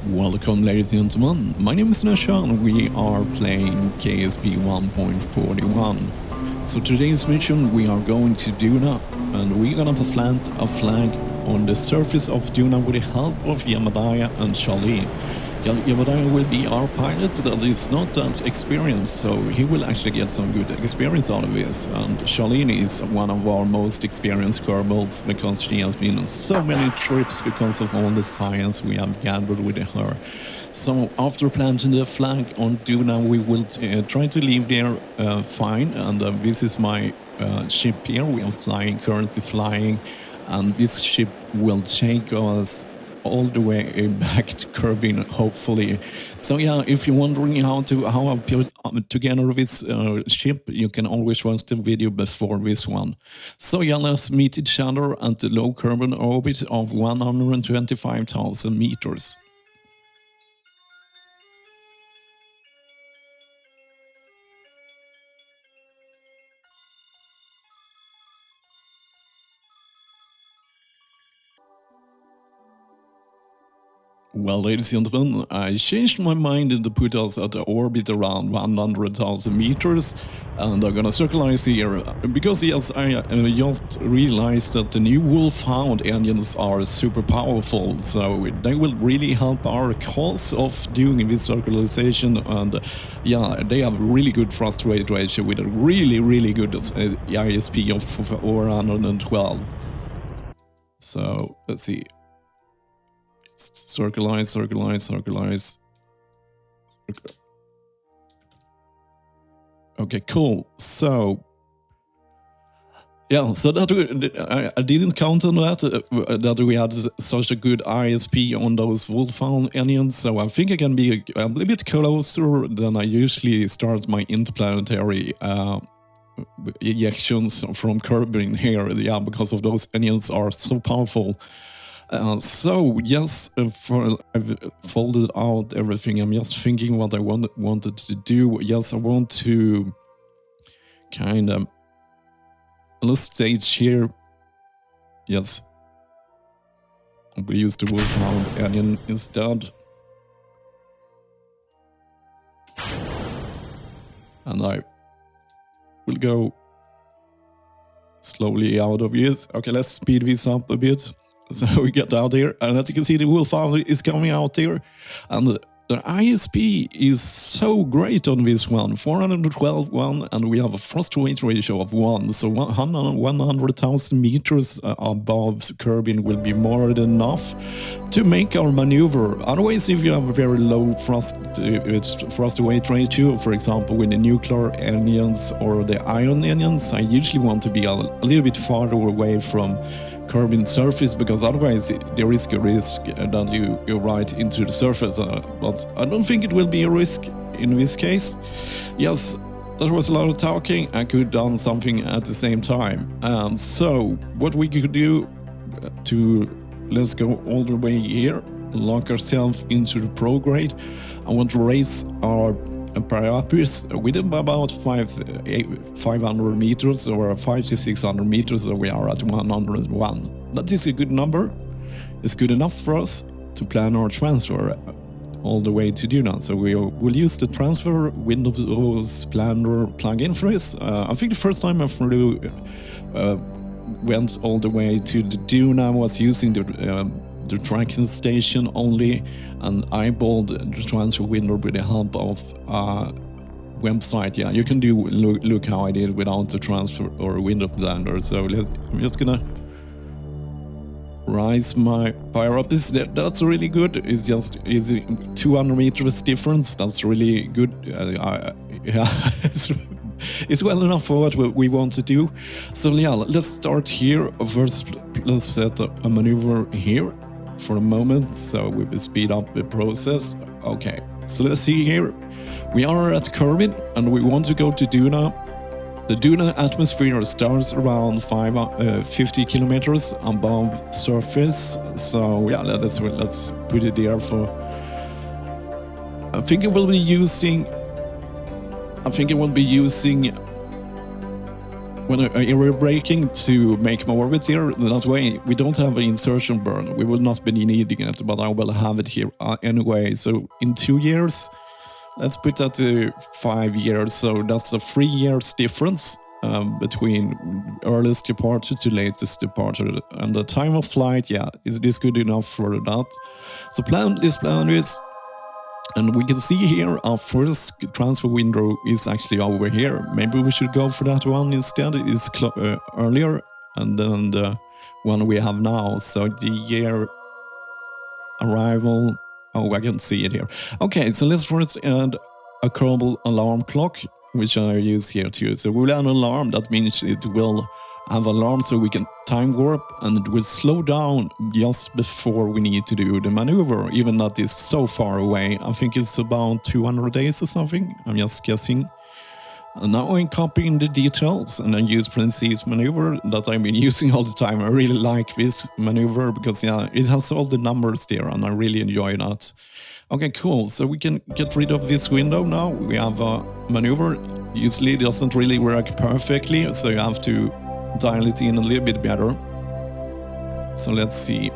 Welcome, ladies and gentlemen. My name is Nasha and we are playing KSP 1.41. So today's mission, we are going to Duna and we're gonna plant a flag on the surface of Duna with the help of Yamadiah and Charlene. Yamadiah will be our pilot that is not that experienced, so he will actually get some good experience out of this. And Charlene is one of our most experienced kerbals because she has been on so many trips because of all the science we have gathered with her. So after planting the flag on Duna, we will try to leave there fine. And this is my ship here. We are currently flying, and this ship will take us all the way back to Kerbin, hopefully. So yeah, if you're wondering how I put together this ship, you can always watch the video before this one. So yeah, let's meet each other at the low Kerbin orbit of 125,000 meters. Well, ladies and gentlemen, I changed my mind and put us at the orbit around 100,000 meters, and I'm gonna circularize here, because yes, I just realized that the new Wolfhound engines are super powerful, so they will really help our cause of doing this circularization, and yeah, they have really good thrust rate ratio with a really good ISP of 412. So, let's see. Circularize. Okay, cool. So, yeah, so that I didn't count on that we had such a good ISP on those Wolfhound engines, so I think I can be a little bit closer than I usually start my interplanetary ejections from Kerbin here, yeah, because of those engines are so powerful. So yes, I've folded out everything. I'm just thinking what I wanted to do. Yes, I want to kind of, let's stage here. Yes, we use the Wolfhound engine instead, and I will go slowly out of this. Okay, let's speed this up a bit. So we get out here, and as you can see, the Wolfhound is coming out here, and the ISP is so great on this one, 412 one, and we have a thrust rate ratio of 1, so 100,000 meters above Kerbin will be more than enough to make our maneuver. Otherwise, if you have a very low thrust rate ratio, for example with the nuclear engines or the ion engines, I usually want to be a little bit farther away from Kerbin surface, because otherwise there is a risk that you right into the surface, but I don't think it will be a risk in this case. Yes, that was a lot of talking. I could have done something at the same time. So what we could do let's go all the way here, lock ourselves into the prograde. I want to raise our parapets with about 500 meters or 500 to 600 meters, so we are at 101. That is a good number. It's good enough for us to plan our transfer all the way to Duna. So we will use the transfer Windows Planner plugin for this. I think the first time I flew went all the way to the Duna, I was using the tracking station only, and eyeballed the transfer window with the help of website. Yeah, you can look how I did without the transfer or window planner. So I'm just gonna rise my power up. That's really good. It's just 200 meters difference. That's really good. Yeah, it's well enough for what we want to do. So yeah, let's start here. First, let's set up a maneuver here for a moment, so we will speed up the process. Okay, so let's see here. We are at Kerbin and we want to go to Duna. The Duna atmosphere starts around 50 kilometers above surface. So yeah, let's put it there for. I think it will be using when we're braking to make more of it here, that way we don't have an insertion burn. We will not be needing it, but I will have it here anyway. So in 2 years, let's put that to 5 years. So that's a 3 years difference between earliest departure to latest departure. And the time of flight, yeah, is this good enough for that? So this plan is, and we can see here our first transfer window is actually over here. Maybe we should go for that one instead. It's earlier, and then the one we have now. So the year arrival. Oh, I can see it here. Okay, so let's first add a Kerbal alarm clock, which I use here too. So we'll add an alarm. That means it will have alarm so we can time warp, and it will slow down just before we need to do the maneuver, even though it's so far away. I think it's about 200 days or something. I'm just guessing. And now I'm copying the details and I use Princess maneuver that I've been using all the time. I really like this maneuver because yeah, it has all the numbers there and I really enjoy that. Okay, cool. So we can get rid of this window now. We have a maneuver. Usually it doesn't really work perfectly, so you have to dial it in a little bit better. So let's see.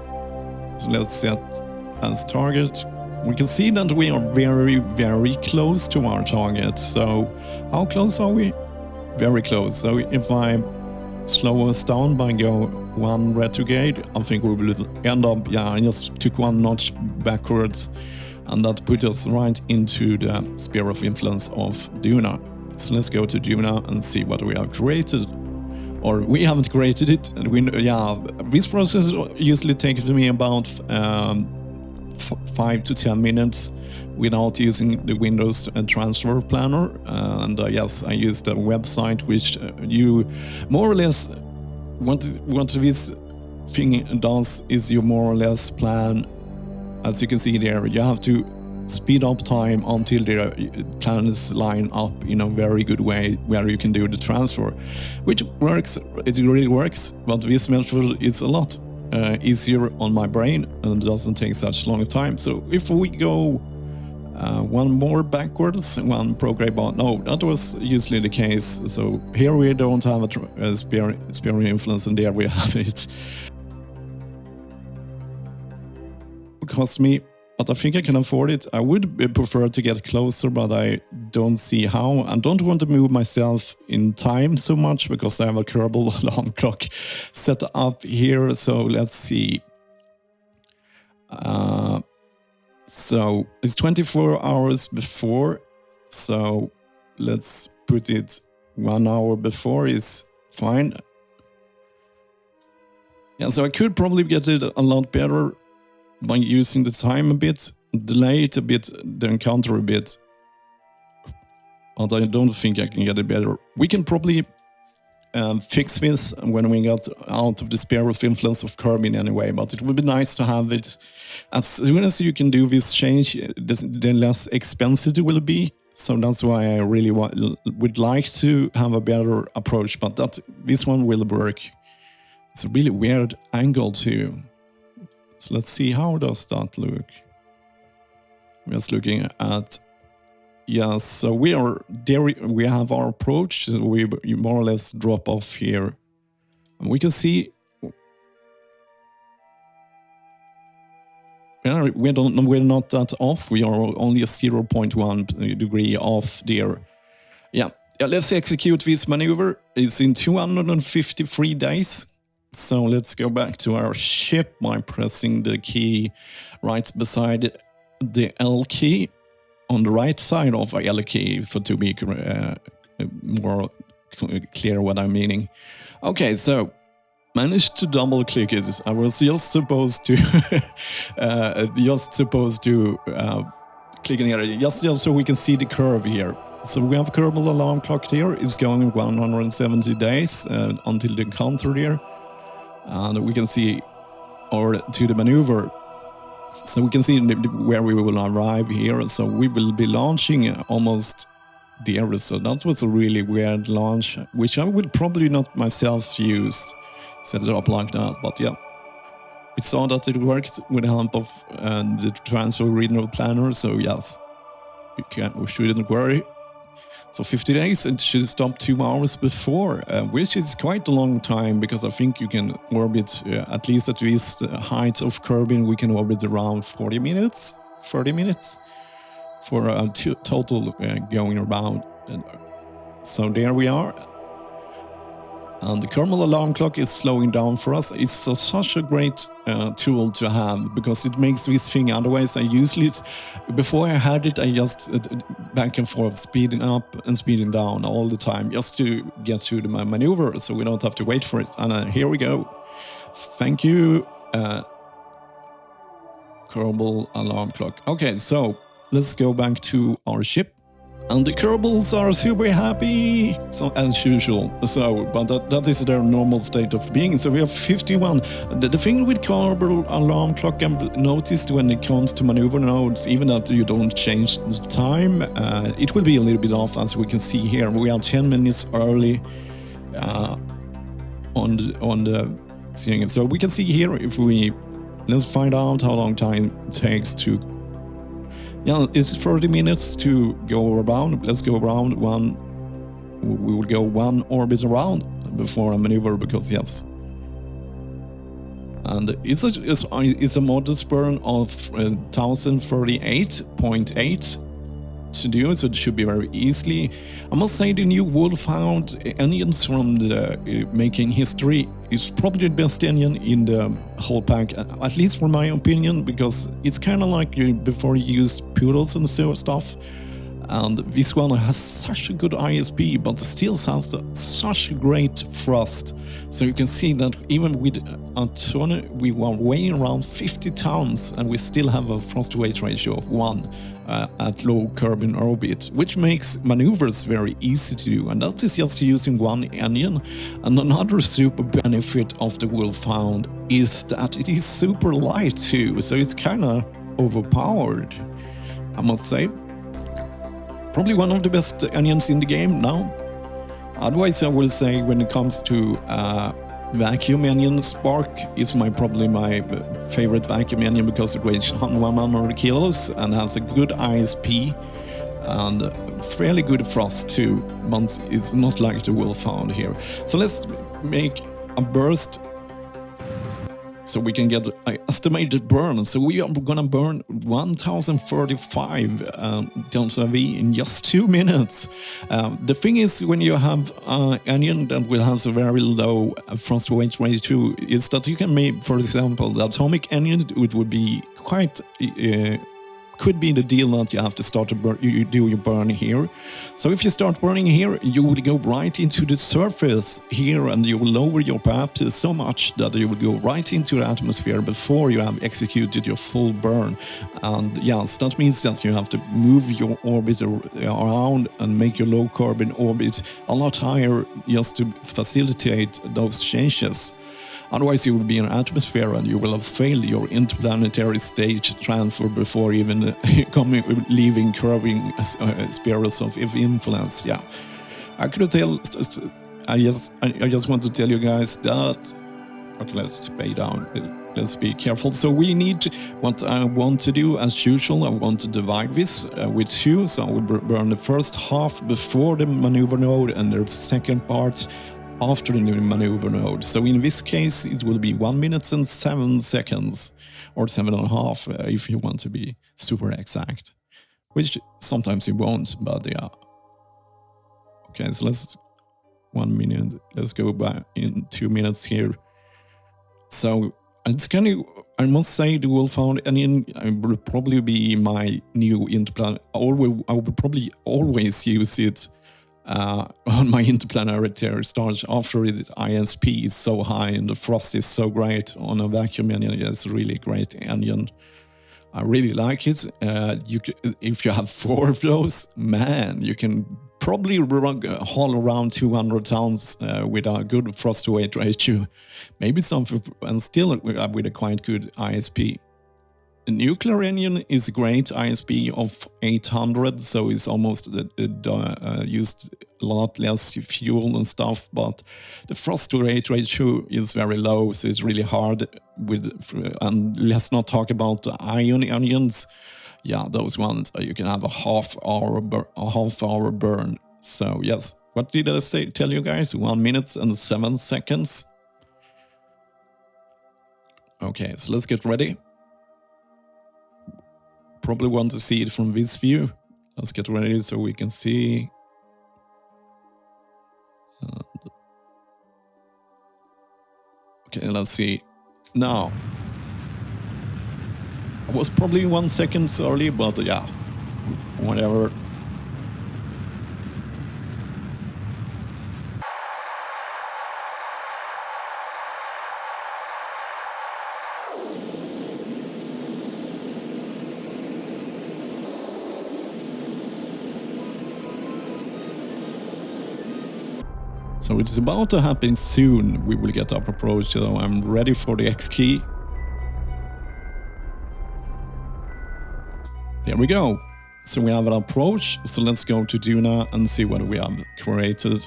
So let's set as target. We can see that we are very, very close to our target. So how close are we? Very close. So if I slow us down by go 1 retrograde, I think we will end up, yeah, I just took 1 notch backwards, and that put us right into the sphere of influence of Duna. So let's go to Duna and see what we have created. Or we haven't created it. And this process usually takes me about 5 to 10 minutes without using the Windows transfer planner. And yes, I used a website which you more or less, what this thing does is you more or less plan, as you can see there, you have to speed up time until the plans line up in a very good way where you can do the transfer, which works, it really works, but this method is a lot easier on my brain and doesn't take such long time. So if we go 1 more backwards, 1 program, no, that was usually the case. So here we don't have a sphere influence, and there we have it. It cost me, but I think I can afford it. I would prefer to get closer, but I don't see how. I don't want to move myself in time so much because I have a Kerbal alarm clock set up here. So let's see. So it's 24 hours before. So let's put it 1 hour before is fine. Yeah, so I could probably get it a lot better by using the time a bit, delay it a bit, the encounter a bit. But I don't think I can get it better. We can probably fix this when we get out of the sphere of influence of Kerbal anyway, but it would be nice to have it. As soon as you can do this change, the less expensive it will be. So that's why I really would like to have a better approach, but this one will work. It's a really weird angle too. So let's see, how does that look? I'm just looking at, yeah, so we are there, we have our approach, so we more or less drop off here. And we can see, we're not that off, we are only a 0.1 degree off there. Yeah, let's execute this maneuver. It's in 253 days. So let's go back to our ship by pressing the key right beside the L key on the right side of a L key, for to be more clear what I'm meaning. Okay, so managed to double click it. I was just supposed to click in here just so we can see the curve here. So we have Kerbal alarm clock here. It's going 170 days until the encounter here. And we can see, or to the maneuver. So we can see where we will arrive here. So we will be launching almost there. So that was a really weird launch, which I would probably not myself use, set it up like that. But yeah, we saw that it worked with the help of the transfer regional planner. So yes, we shouldn't worry. So 50 days, it should stop 2 hours before, which is quite a long time, because I think you can orbit, at least at this height of Kerbin, we can orbit around 40 minutes, 30 minutes for a total going around. So there we are. And the Kerbal alarm clock is slowing down for us. It's such a great tool to have, because it makes this thing. Otherwise, I usually, before I had it, I just back and forth, speeding up and speeding down all the time, just to get to the maneuver, so we don't have to wait for it. And here we go. Thank you, Kerbal alarm clock. Okay, so let's go back to our ship. And the kerbals are super happy, so, as usual. So, but that is their normal state of being. So we have 51. The thing with Kerbal alarm clock, I've noticed when it comes to maneuver nodes, even that you don't change the time, it will be a little bit off, as we can see here. We are 10 minutes early on the seeing. So we can see here, if we, let's find out how long time it takes to. Yeah, it's 30 minutes to go around. Let's go around one. We will go one orbit around before a maneuver, because yes. And it's a modest burn of 1038.8 to do, so it should be very easily. I must say, the new Wolfhound engines from the making history is probably the best engine in the whole pack, at least for my opinion, because it's kind of like before you use Poodles and so stuff. And this one has such a good ISP, but still has such great thrust. So you can see that even with a ton, we were weighing around 50 tons, and we still have a thrust-to-weight ratio of 1 at low Kerbin orbit, which makes maneuvers very easy to do. And that is just using one engine. And another super benefit of the Wolfhound is that it is super light too, so it's kind of overpowered, I must say. Probably one of the best engines in the game now. Otherwise, I will say, when it comes to vacuum engine, Spark is probably my favorite vacuum engine, because it weighs 100 kilos and has a good ISP and fairly good thrust too, but it's not like the Wolfhound here. So let's make a burst, so we can get an estimated burn. So we are gonna burn 1035 tons of V in just 2 minutes. The thing is, when you have an engine that will have a very low thrust-to-weight ratio, is that you can make, for example, the atomic engine, it would be quite could be the deal that you have to start to burn, you do your burn here. So if you start burning here, you would go right into the surface here, and you will lower your path so much that you will go right into the atmosphere before you have executed your full burn. And yes, that means that you have to move your orbit around and make your low Kerbin orbit a lot higher, just to facilitate those changes. Otherwise, you will be in an atmosphere and you will have failed your interplanetary stage transfer before even leaving curving spirals of influence. Yeah, I could tell. I just want to tell you guys that. Okay, let's pay down. Let's be careful. So we need what I want to do, as usual. I want to divide this with 2. So I will burn the first half before the maneuver node, and the second part after the maneuver node. So in this case, it will be 1 minute and 7 seconds, or 7.5 if you want to be super exact, which sometimes you won't, but yeah. Okay, so let's 1 minute. Let's go back in 2 minutes here. So it's kind of, I must say, the Wolfhound engine will probably be my new interplanet. I will probably always use it on my interplanetary stars after its ISP is so high and the thrust is so great on a vacuum engine. It's a really great engine. I really like it. If you have 4 of those, man, you can probably haul around 200 tons with a good thrust-to-weight ratio. Maybe something, and still with a quite good ISP. The nuclear engine is a great ISP of 800, so it's almost used a lot less fuel and stuff, but the thrust-to-weight ratio is very low, so it's really hard with, and let's not talk about the ion engines. Yeah, those ones, you can have a half hour burn So yes, what did I tell you guys? 1 minute and 7 seconds. Okay, so let's get ready. Probably want to see it from this view. Let's get ready so we can see. Okay, let's see. Now. I was probably 1 second early, but yeah, whatever. So it's about to happen soon. We will get up approach, so I'm ready for the X key. There we go. So we have an approach. So let's go to Duna and see what we have created.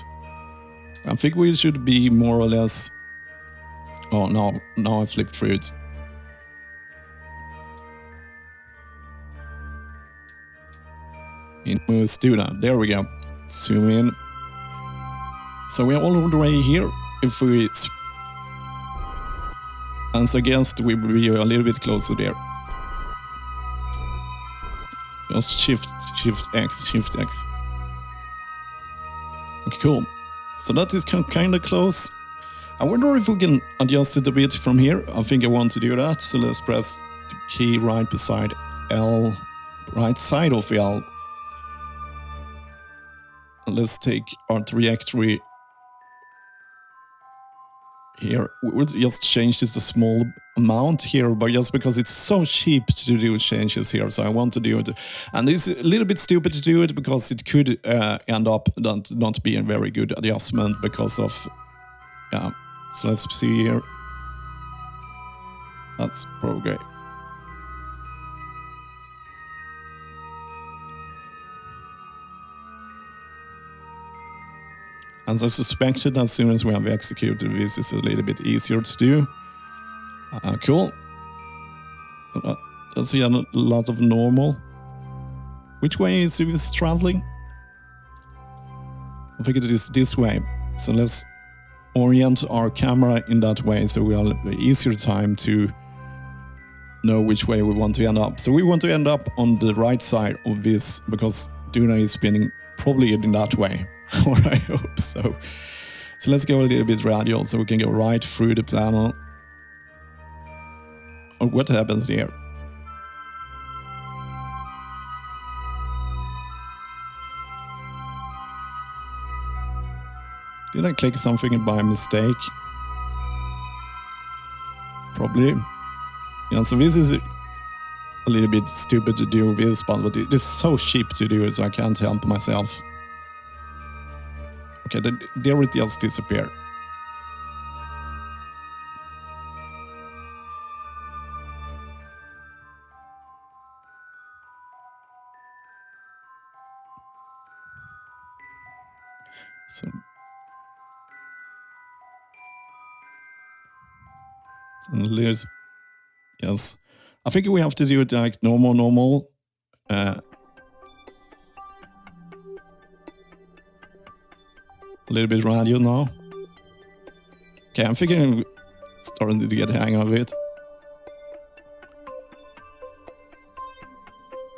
I think we should be more or less... Oh no, now I flipped through it. In Duna, there we go. Zoom in. So we are all the way here. If we... As a guest, we will be a little bit closer there. Just shift X. Okay, cool. So that is kind of close. I wonder if we can adjust it a bit from here. I think I want to do that. So let's press the key right beside L, right side of L. And let's take our trajectory here. We'll just change this a small amount here, but just because it's so cheap to do changes here, so I want to do it. And it's a little bit stupid to do it because it could end up not being a very good adjustment because of, yeah. So let's see here. That's probably great. As I suspected, as soon as we have executed this, is a little bit easier to do. Cool. Let's see a lot of normal. Which way is this traveling? I think it is this way. So let's orient our camera in that way so we have an easier time to know which way we want to end up. So we want to end up on the right side of this because Duna is spinning probably in that way. Or I hope so. So let's go a little bit radial so we can go right through the panel. Oh, what happens here? Did I click something by mistake? Probably. Yeah, so this is a little bit stupid to do this, but it is so cheap to do it, so I can't help myself. Okay, there it just disappeared. So yes. I think we have to do it like normal. A little bit radial now. Okay, I'm thinking I'm starting to get the hang of it.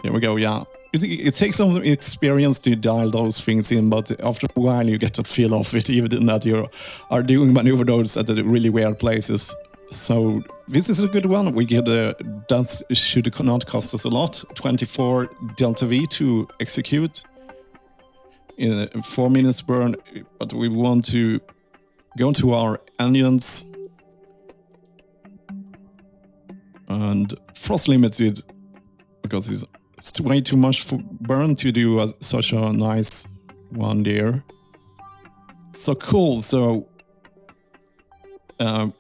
There we go, yeah. It takes some experience to dial those things in, but after a while you get a feel of it, even that you are doing maneuver nodes at the really weird places. So this is a good one. We get that should not cost us a lot. 24 delta V to execute in 4 minutes burn, but we want to go to our engines and frost limited because it's way too much for burn to do such a nice one there. So cool. So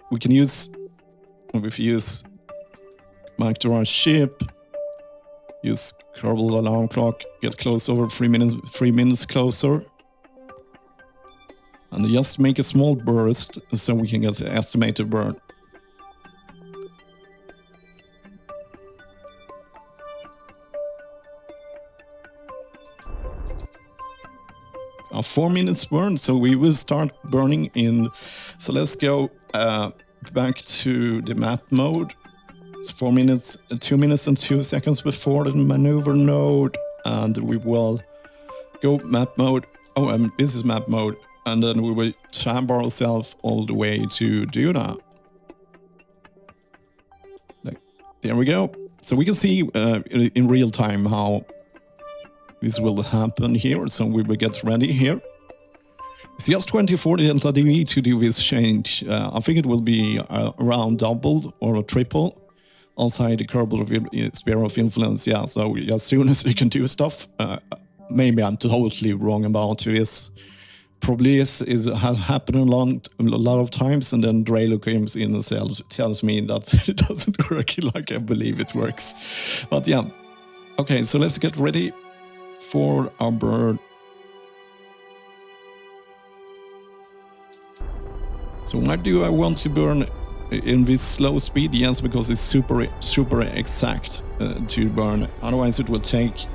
we can use back to our ship, use Kerbal alarm clock, get close over 3 minutes closer, and just make a small burst so we can get the estimated burn. 4 minutes burn, so we will start burning in. So let's go back to the map mode. It's 4 minutes, 2 minutes and 2 seconds before the maneuver node, and we will go map mode. This is map mode, and then we will tram ourselves all the way to Duna. There we go. So we can see in real time how this will happen here. So we will get ready here. It's just 24 Delta dB to do this change. I think it will be around double or triple outside the Kerbal sphere of influence. Yeah, so as soon as we can do stuff, maybe I'm totally wrong about this. Probably has happened a lot of times, and then Draylo comes in and tells me that it doesn't work like I believe it works. But yeah, okay, so let's get ready for our burn. So why do I want to burn in this slow speed? Yes, because it's super exact to burn. Otherwise it will take.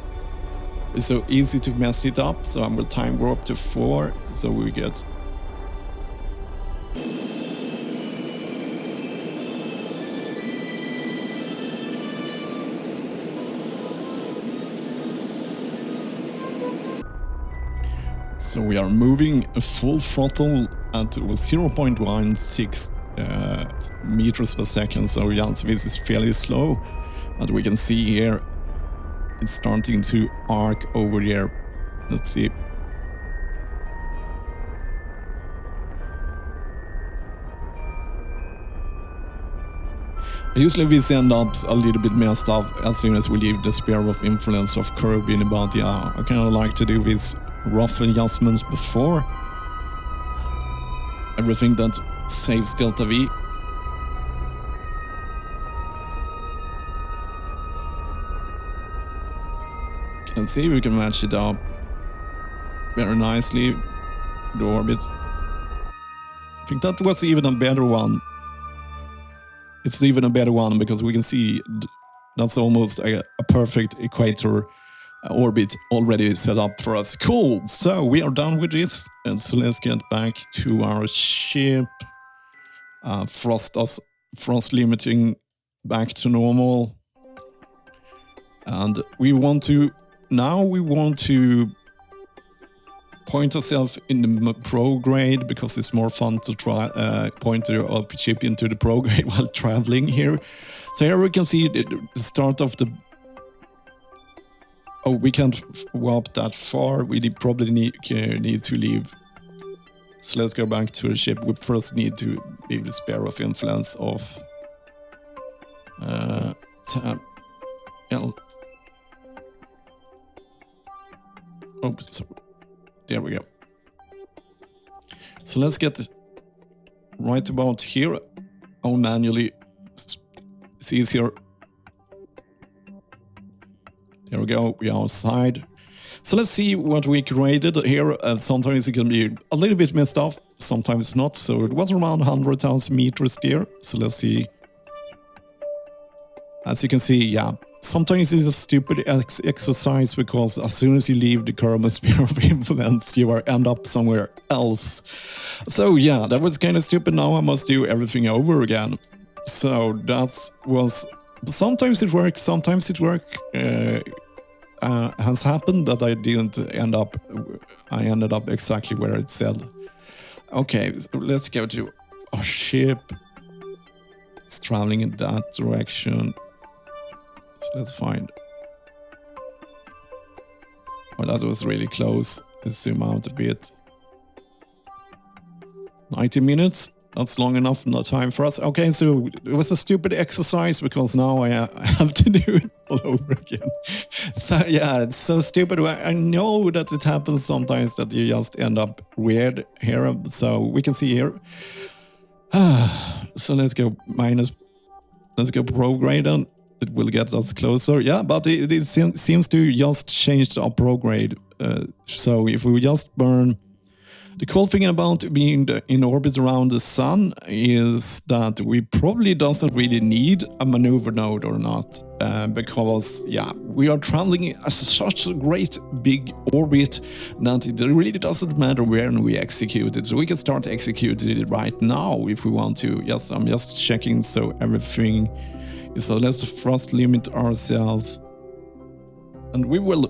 It's so easy to mess it up, so I will time warp to 4, so we get... So we are moving full throttle at 0.16 meters per second, so yes, this is fairly slow, but we can see here it's starting to arc over there. Let's see. Usually this ends up a little bit messed up as soon as we leave the sphere of influence of Kirby, but yeah, I kind of like to do these rough adjustments before. Everything that saves Delta V. Let's see if we can match it up very nicely, the orbit. I think that was even a better one. It's even a better one because we can see that's almost a perfect equator orbit already set up for us. Cool, so we are done with this, and so let's get back to our ship. Frost limiting back to normal. And we want to point ourselves in the pro grade because it's more fun to try point our ship into the pro grade while traveling here. So here we can see the start of the... Oh, we can't warp that far. We probably need to leave. So let's go back to the ship. We first need to leave the sphere of influence of L. Oh, sorry. There we go. So let's get right about here. I'll manually see here. There we go. We are outside. So let's see what we created here. Sometimes it can be a little bit messed up, sometimes not. So it was around 100,000 meters there. So let's see. As you can see, yeah. Sometimes it's a stupid exercise because as soon as you leave the Kerbal sphere of influence, you end up somewhere else. So yeah, that was kind of stupid. Now I must do everything over again. So that was... Sometimes it works, sometimes it works. Has happened that I didn't end up... I ended up exactly where it said. Okay, so let's go to our ship. It's traveling in that direction. So let's find... Well, that was really close. Let's zoom out a bit. 90 minutes. That's long enough, no time for us. Okay, so it was a stupid exercise because now I have to do it all over again. So yeah, it's so stupid. I know that it happens sometimes that you just end up weird here. So we can see here. So let's go minus. Let's go pro grade then. It will get us closer. Yeah, but it seems to just change our pro grade. So if we just burn The cool thing about being in orbit around the sun is that we probably doesn't really need a maneuver node or not, because yeah, we are traveling at such a great big orbit that it really doesn't matter when we execute it. So we can start executing it right now if we want to. Yes, I'm just checking so everything is, so let's thrust limit ourselves, and we will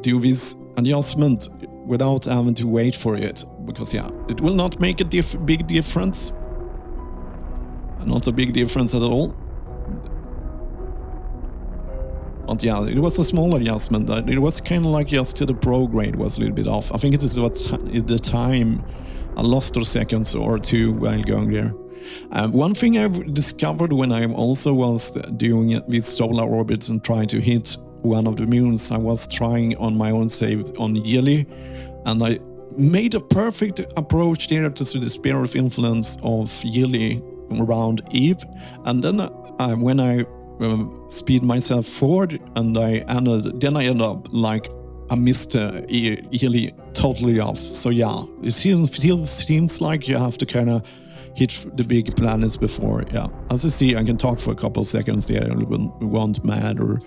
do this adjustment without having to wait for it, because yeah, it will not make a big difference. Not a big difference at all. But yeah, it was a small adjustment. It was kind of like just to the prograde was a little bit off. I think it is what the time I lost a second or two while going there. One thing I've discovered when I also was doing these solar orbits and trying to hit one of the moons, I was trying on my own save on Yili, and I made a perfect approach there to the sphere of influence of Yili around Eve, and then when I speed myself forward and then I end up like I missed Yili totally off. So yeah, it seems like you have to kind of hit the big planets before. Yeah, as you see, I can talk for a couple of seconds there. It won't matter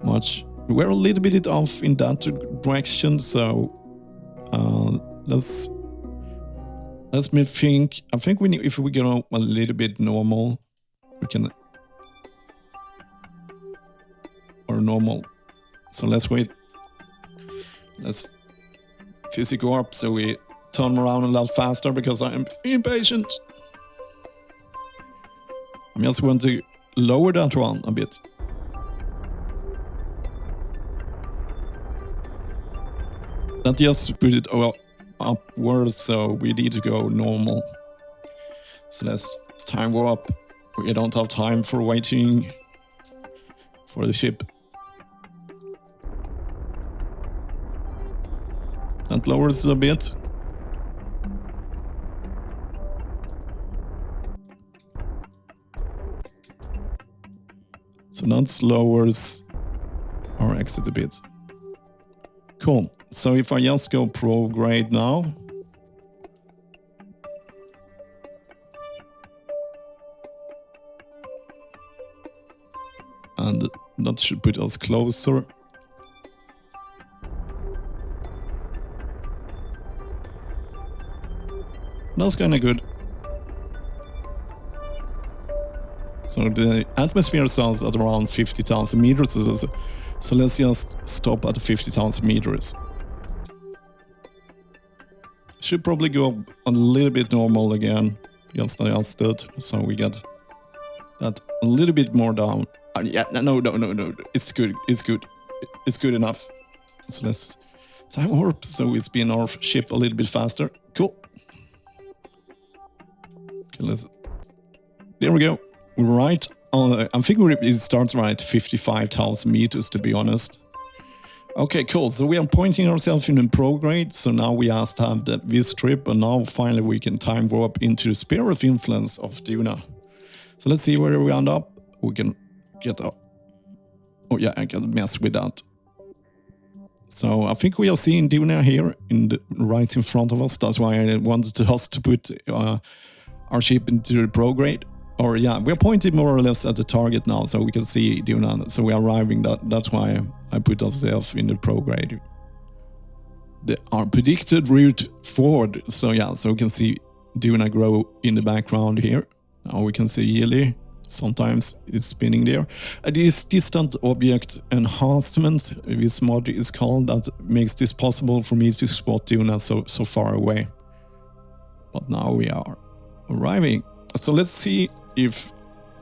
much. We're a little bit off in that direction, so let me think. I think we need, if we go a little bit normal, we can, or normal. So let's wait. Let's physics go up so we turn around a lot faster because I'm impatient. I'm just going to lower that one a bit. Not just put it upwards, so we need to go normal. So let's time go up. We don't have time for waiting for the ship. That lowers a bit. So that lowers our exit a bit. Cool. So if I just go pro grade now, and that should put us closer. That's kind of good. So the atmosphere sounds at around 50,000 meters. So let's just stop at 50,000 meters. Should probably go a little bit normal again. Just adjusted, so we get that a little bit more down. Yeah, no. It's good. It's good. It's good enough. So let's time warp so we spin our ship a little bit faster. Cool. Okay, there we go. We're right on. I think it starts right 55,000 meters, to be honest. Okay, cool. So we are pointing ourselves in prograde. So now we just have this trip, and now finally we can time warp into the sphere of influence of Duna. So let's see where we end up. We can get up. Oh yeah, I can mess with that. So I think we are seeing Duna here right in front of us. That's why I wanted us to put our ship into the prograde. Or yeah, we're pointing more or less at the target now, so we can see Duna. So we are arriving. That's why I put ourselves in the prograde. Our predicted route forward. So yeah, so we can see Duna grow in the background here. Now we can see Yili. Sometimes it's spinning there. This distant object enhancement, this mod is called, that makes this possible for me to spot Duna so far away. But now we are arriving. So let's see if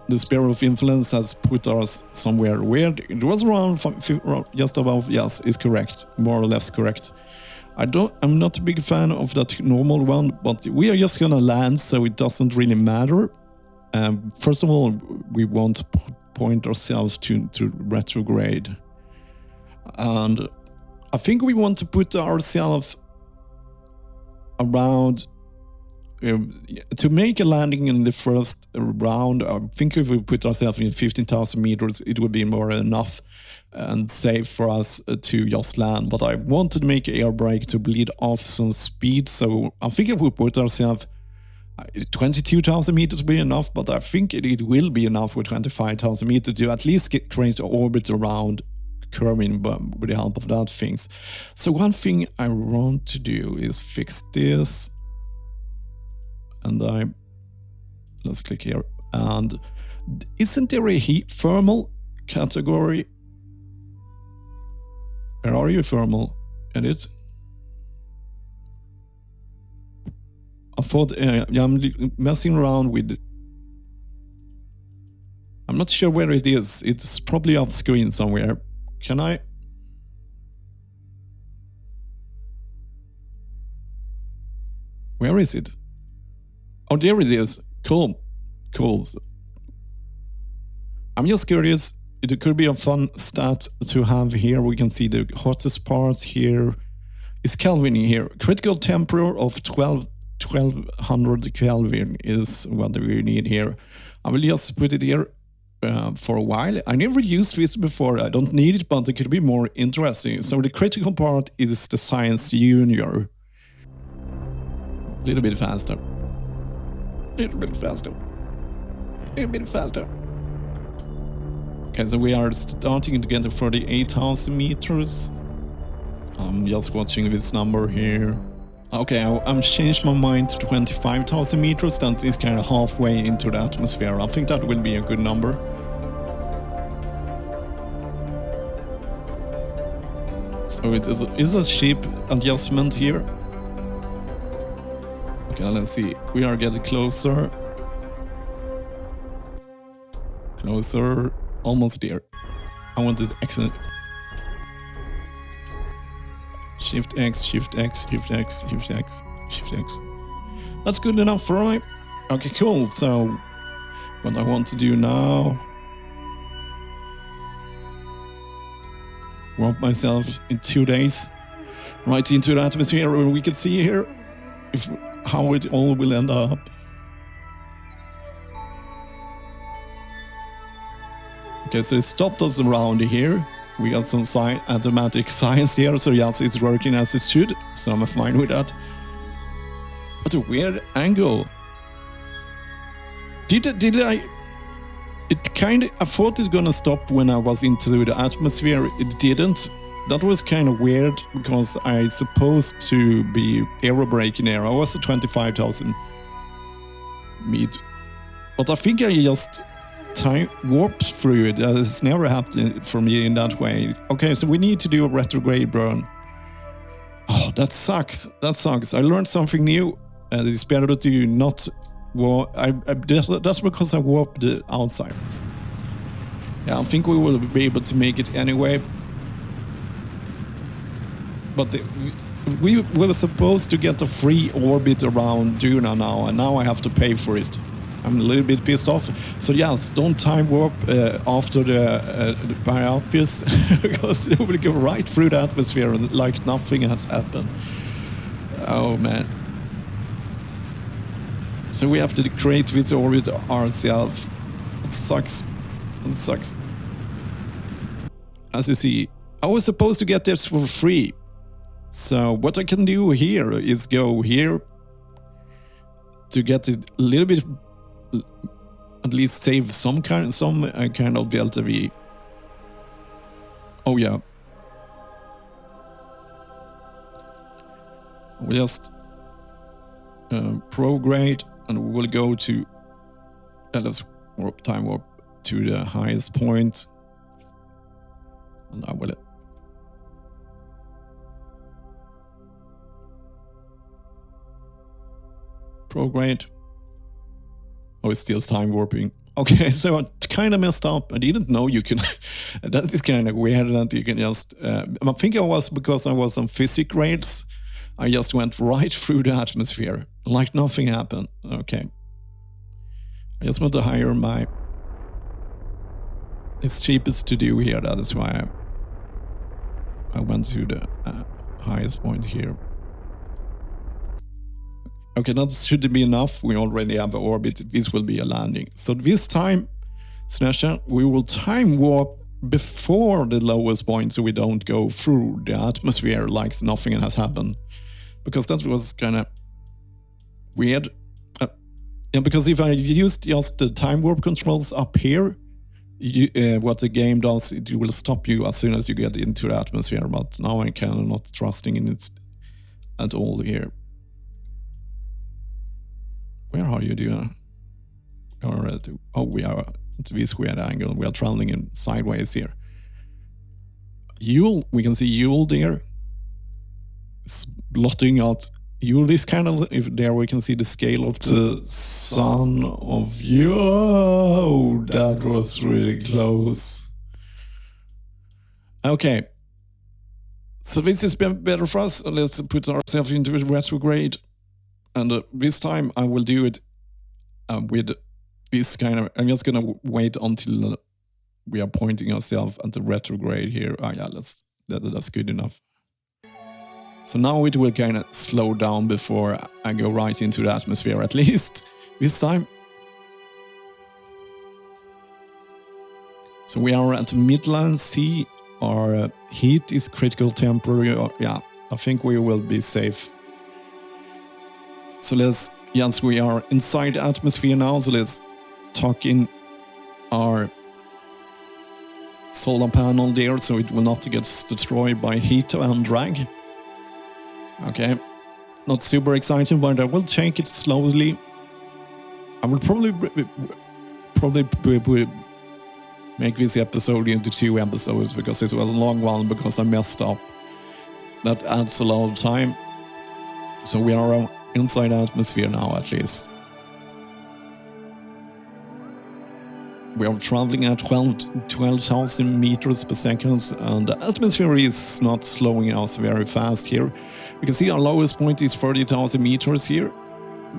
the sphere of influence has put us somewhere weird. It was around just above. Yes, is correct, more or less correct. I'm not a big fan of that normal one, but we are just gonna land, so it doesn't really matter. First of all, we want to point ourselves to retrograde, and I think we want to put ourselves around to make a landing in the first round, I think if we put ourselves in 15,000 meters, it would be more enough and safe for us to just land. But I want to make air brake to bleed off some speed, so I think if we put ourselves 22,000 meters will be enough, but I think it will be enough with 25,000 meters to at least create an orbit around Kerbal with the help of that things. So one thing I want to do is fix this. And let's click here. And isn't there a thermal category? Where are you, thermal? Edit. I thought I'm messing around with. I'm not sure where it is. It's probably off screen somewhere. Can I? Where is it? Oh, there it is. Cool. Cool. I'm just curious. It could be a fun stat to have here. We can see the hottest part here is Kelvin here. Critical temperature of 1200 Kelvin is what we need here. I will just put it here for a while. I never used this before. I don't need it, but it could be more interesting. So the critical part is the Science Junior. A little bit faster. Little bit faster. Little bit faster. Okay, so we are starting to get to 38,000 meters. I'm just watching this number here. Okay, I'm changed my mind to 25,000 meters. That is kind of halfway into the atmosphere. I think that will be a good number. So it is a cheap adjustment here. Okay, let's see. We are getting closer. Closer. Almost there. I want to exit. Shift X, Shift X, Shift X, Shift X, Shift X. That's good enough, right? Okay, cool. So, what I want to do now. Warp myself in 2 days. Right into the atmosphere where we can see here how it all will end up. Okay, so it stopped us around here. We got some automatic science here, so yes, it's working as it should, so I'm fine with that. What a weird angle. Did I... It kind of... I thought it gonna stop when I was into the atmosphere. It didn't. That was kind of weird, because I supposed to be aerobraking there. I was at 25,000 meters. But I think I just... time warps through it. It's never happened for me in that way. Okay, so we need to do a retrograde burn. Oh, that sucks. That sucks. I learned something new. It's better to not warp. That's because I warped outside. Yeah, I think we will be able to make it anyway. But we were supposed to get a free orbit around Duna now, and now I have to pay for it. I'm a little bit pissed off. So yes, don't time warp after the Biopius, because it will go right through the atmosphere like nothing has happened. Oh man. So we have to create this orbit ourselves. It sucks. It sucks. As you see, I was supposed to get this for free. So what I can do here is go here to get it a little bit, at least save some kind of delta V. Oh yeah. We just prograde, and we will go to let's time warp to the highest point, and I will prograde. Oh, it's still time warping. Okay, so I kind of messed up. I didn't know you can... That is kind of weird that you can just... I think it was because I was on physics grades. I just went right through the atmosphere. Like nothing happened. Okay. I just want to hire my... It's cheapest to do here. That is why I went to the highest point here. Okay, that should be enough. We already have an orbit. This will be a landing. So this time, Slasher, we will time warp before the lowest point so we don't go through the atmosphere like nothing has happened. Because that was kind of weird. Yeah, because if I used just the time warp controls up here, what the game does, it will stop you as soon as you get into the atmosphere. But now I'm kind of not trusting in it at all here. Where are you doing? Oh, we are at this weird angle. We are traveling in sideways here. Yule, we can see Yule there. It's blotting out Yule. This kind of, if there we can see the scale of the sun of Yule. Oh, that was really close. Okay. So this is better for us. Let's put ourselves into retrograde. And this time I will do it with this kind of, I'm just gonna wait until we are pointing ourselves at the retrograde here. Oh yeah, that's good enough. So now it will kind of slow down before I go right into the atmosphere, at least this time. So we are at Midland Sea. Our heat is critical temporary. Yeah, I think we will be safe. So yes, we are inside the atmosphere now, so let's tuck in our solar panel there so it will not get destroyed by heat and drag. Okay, not super exciting, but I will take it slowly. I will probably make this episode into 2 episodes because it was a long one because I messed up. That adds a lot of time. So we are inside the atmosphere now, at least. We are traveling at 12,000 meters per second, and the atmosphere is not slowing us very fast here. You can see our lowest point is 30,000 meters here,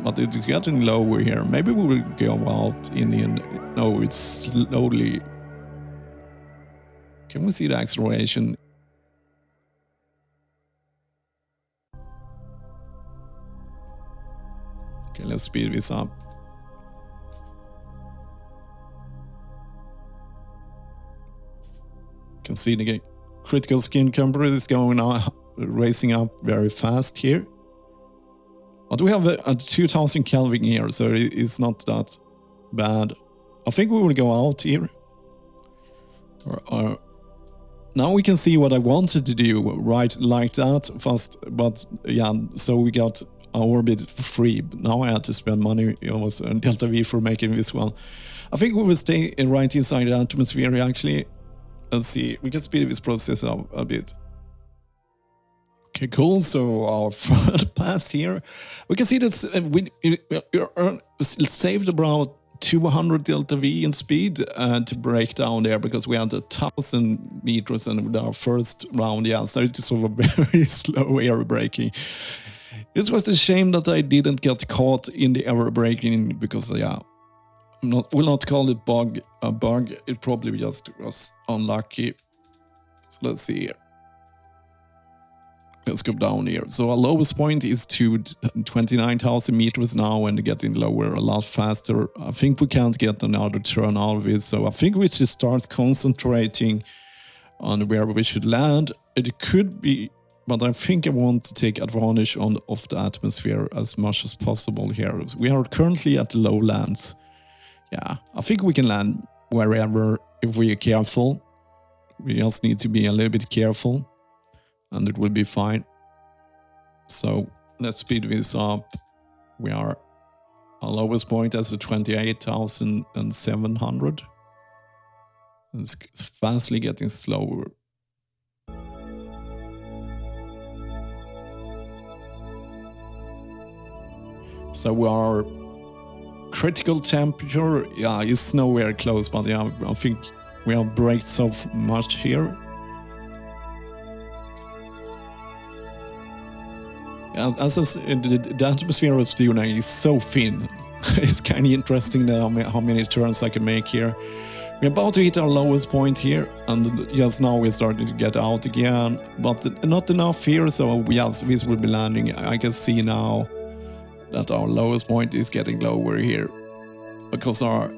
but it's getting lower here. Maybe we will go out no, it's slowly. Can we see the acceleration? Okay, let's speed this up. You can see the critical skin temperature is going on, racing up very fast here. But we have a 2000 Kelvin here, so it's not that bad. I think we will go out here. Now we can see what I wanted to do, right, like that first, but yeah, so we got our orbit for free. But now I had to spend money almost on Delta V for making this one. I think we will stay right inside the atmosphere actually. Let's see, we can speed this process up a bit. Okay, cool, so our front pass here. We can see that we saved about 200 Delta V in speed to break down there because we had 1,000 meters and with our first round, yeah, so it's sort of very slow air braking. It was a shame that I didn't get caught in the air braking because, yeah, will not call it a bug, it probably just was unlucky. So let's see here. Let's go down here. So our lowest point is to 29,000 meters now and getting lower a lot faster. I think we can't get another turn out of it, so I think we should start concentrating on where we should land. It could be, but I think I want to take advantage of the atmosphere as much as possible here. We are currently at the lowlands. Yeah, I think we can land wherever if we are careful. We just need to be a little bit careful. And it will be fine. So let's speed this up. We are our lowest point as 28,700. It's fastly getting slower. So we are critical temperature. Yeah, it's nowhere close, but yeah, I think we have braked so much here. As the atmosphere of Duna is so thin, it's kind of interesting how many turns I can make here. We're about to hit our lowest point here, and just now we're starting to get out again, but not enough here, so yes, this will be landing. I can see now that our lowest point is getting lower here, because our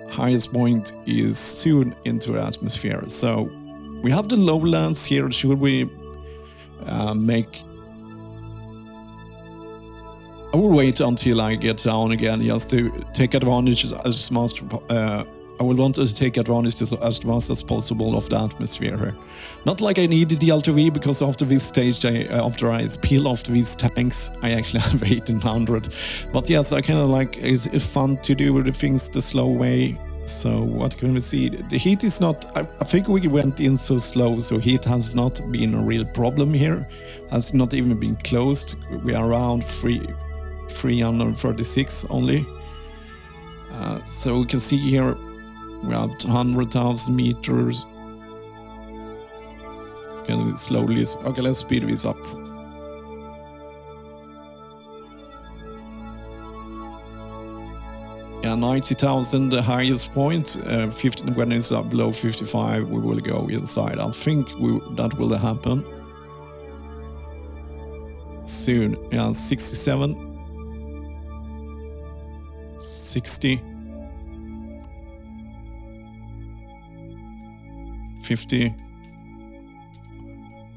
highest point is soon into the atmosphere. So we have the lowlands here. Should we make... I will wait until I get down again, just to take advantage as much. I will want to take advantage as much as possible of the atmosphere here. Not like I needed the LTV, because after this stage, after I peel off these tanks, I actually have 1800. But yes, I kind of like, it's fun to do the things the slow way. So what can we see? The heat is not... I think we went in so slow, so heat has not been a real problem here. Has not even been closed. We are around 336 only. So we can see here we have 100,000 meters. It's kind of slowly. Okay, let's speed this up. Yeah, 90,000, the highest point. 15, when it's below 55, we will go inside. I think that will happen soon. Yeah, 67. 60, 50.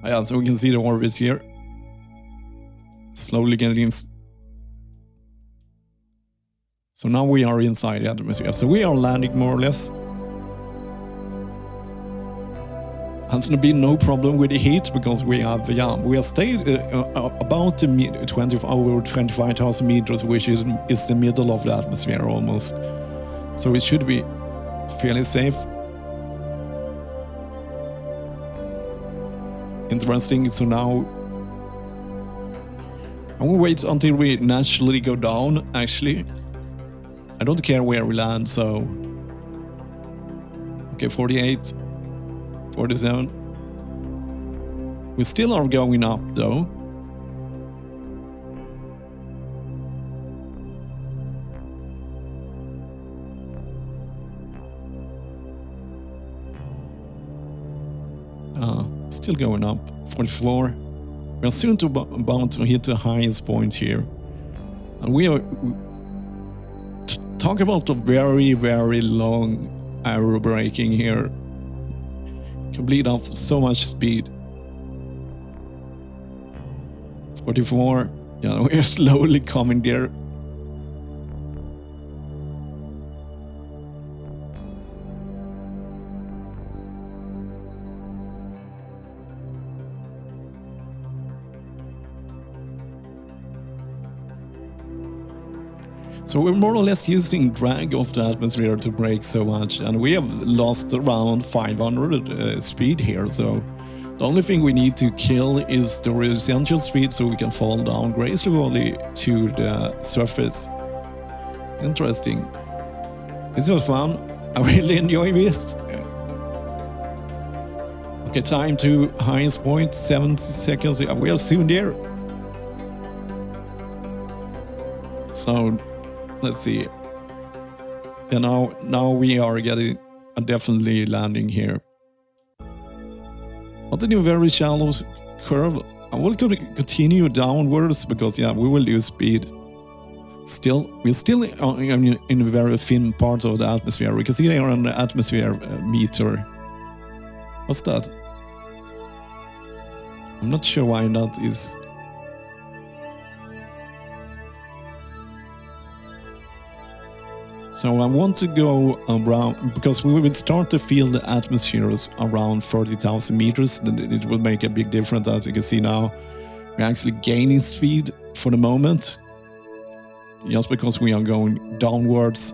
Yeah, so we can see the orbits here. Slowly getting in. So now we are inside the atmosphere. So we are landing more or less. Has been no problem with the heat, because we have, we have stayed about the over 25,000 meters, which is the middle of the atmosphere almost. So it should be fairly safe. Interesting. So now I will wait until we naturally go down. Actually, I don't care where we land. So okay, 48. 47. We still are going up though. Still going up. 44. We are soon about to hit the highest point here. And we are... Talk about a very, very long aero braking here. Can bleed off so much speed. 44. Yeah, we're slowly coming there. So we're more or less using drag of the atmosphere to brake so much, and we have lost around 500 speed here, so the only thing we need to kill is the residual speed, so we can fall down gracefully to the surface. Interesting. This was fun. I really enjoy this. Okay, time to highest point, 7 seconds. We are soon there. So let's see. And now we are getting definitely landing here. But in a very shallow curve. I will continue downwards because we will lose speed. We're still in a very thin part of the atmosphere. We can see there on the atmosphere meter. What's that? I'm not sure why that is. So I want to go around, because we will start to feel the atmospheres around 30,000 meters. Then it will make a big difference. As you can see now, we're actually gaining speed for the moment, just because we are going downwards.